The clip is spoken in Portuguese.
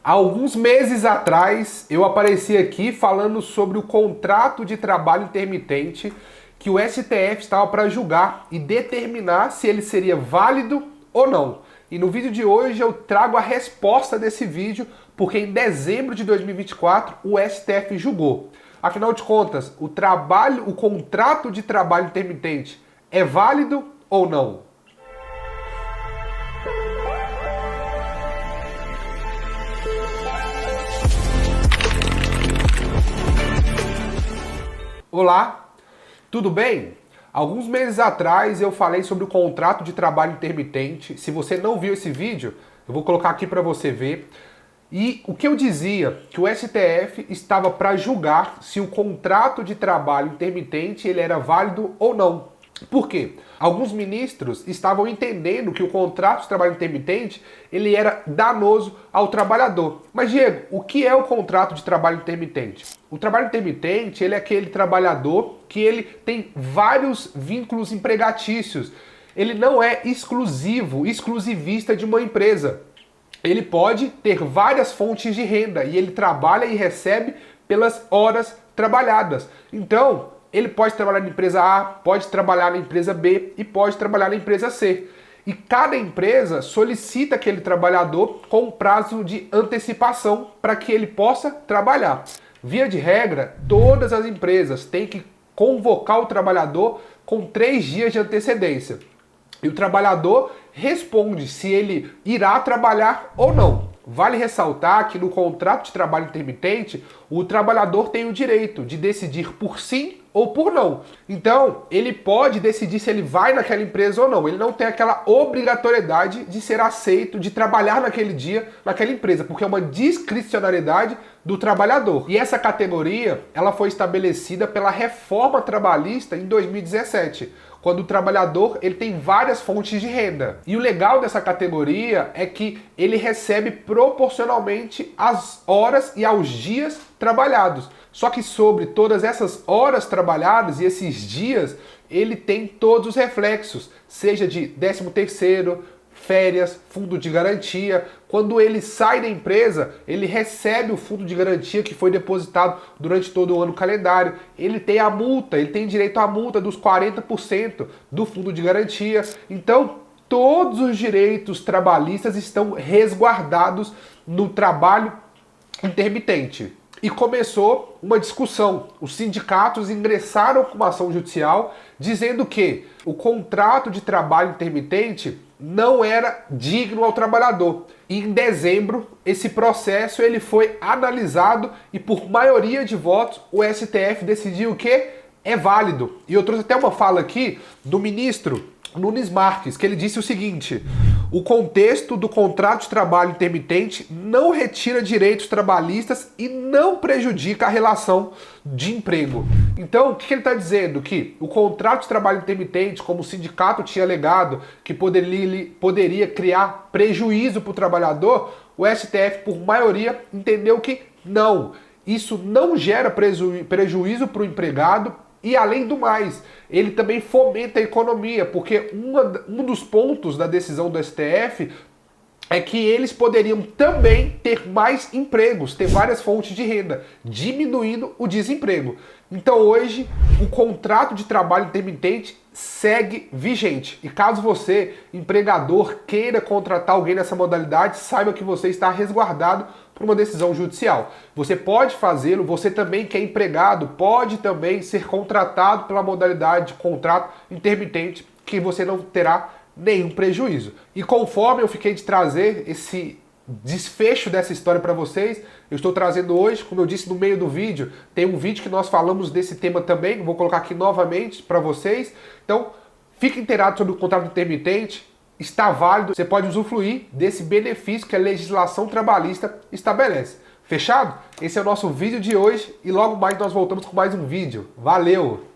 Há alguns meses atrás, eu apareci aqui falando sobre o contrato de trabalho intermitente que o STF estava para julgar e determinar se ele seria válido ou não. E no vídeo de hoje eu trago a resposta desse vídeo, porque em dezembro de 2024 o STF julgou. Afinal de contas, o contrato de trabalho intermitente é válido ou não? Olá, tudo bem? Alguns meses atrás eu falei sobre o contrato de trabalho intermitente. Se você não viu esse vídeo, eu vou colocar aqui para você ver. E o que eu dizia, que o STF estava para julgar se o contrato de trabalho intermitente ele era válido ou não. Por quê? Alguns ministros estavam entendendo que o contrato de trabalho intermitente ele era danoso ao trabalhador. Mas, Diego, o que é o contrato de trabalho intermitente? O trabalho intermitente ele é aquele trabalhador que ele tem vários vínculos empregatícios. Ele não é exclusivista de uma empresa. Ele pode ter várias fontes de renda e ele trabalha e recebe pelas horas trabalhadas. Então, ele pode trabalhar na empresa A, pode trabalhar na empresa B e pode trabalhar na empresa C. E cada empresa solicita aquele trabalhador com um prazo de antecipação para que ele possa trabalhar. Via de regra, todas as empresas têm que convocar o trabalhador com 3 dias de antecedência. E o trabalhador responde se ele irá trabalhar ou não. Vale ressaltar que no contrato de trabalho intermitente, o trabalhador tem o direito de decidir por sim ou por não. Então, ele pode decidir se ele vai naquela empresa ou não. Ele não tem aquela obrigatoriedade de ser aceito, de trabalhar naquele dia, naquela empresa, porque é uma discricionariedade do trabalhador. E essa categoria, ela foi estabelecida pela reforma trabalhista em 2017, quando o trabalhador ele tem várias fontes de renda. E o legal dessa categoria é que ele recebe proporcionalmente às horas e aos dias trabalhados. Só que sobre todas essas horas trabalhadas e esses dias, ele tem todos os reflexos, seja de 13º, férias, fundo de garantia. Quando ele sai da empresa, ele recebe o fundo de garantia que foi depositado durante todo o ano calendário. Ele tem a multa, ele tem direito à multa dos 40% do fundo de garantia. Então, todos os direitos trabalhistas estão resguardados no trabalho intermitente. E começou uma discussão. Os sindicatos ingressaram com uma ação judicial dizendo que o contrato de trabalho intermitente não era digno ao trabalhador. E em dezembro, esse processo ele foi analisado e por maioria de votos o STF decidiu que é válido. E eu trouxe até uma fala aqui do ministro Nunes Marques, que ele disse o seguinte: o contexto do contrato de trabalho intermitente não retira direitos trabalhistas e não prejudica a relação de emprego. Então, o que ele está dizendo? Que o contrato de trabalho intermitente, como o sindicato tinha alegado, que poderia criar prejuízo para o trabalhador, o STF, por maioria, entendeu que não. Isso não gera prejuízo para o empregado. E além do mais, ele também fomenta a economia, porque um dos pontos da decisão do STF é que eles poderiam também ter mais empregos, ter várias fontes de renda, diminuindo o desemprego. Então hoje, o contrato de trabalho intermitente segue vigente. E caso você, empregador, queira contratar alguém nessa modalidade, saiba que você está resguardado por uma decisão judicial. Você pode fazê-lo, você também que é empregado, pode também ser contratado pela modalidade de contrato intermitente, que você não terá nenhum prejuízo. E conforme eu fiquei de trazer esse desfecho dessa história para vocês, eu estou trazendo hoje, como eu disse no meio do vídeo, tem um vídeo que nós falamos desse tema também, vou colocar aqui novamente para vocês. Então, fique inteirado sobre o contrato intermitente, está válido, você pode usufruir desse benefício que a legislação trabalhista estabelece. Fechado? Esse é o nosso vídeo de hoje e logo mais nós voltamos com mais um vídeo. Valeu!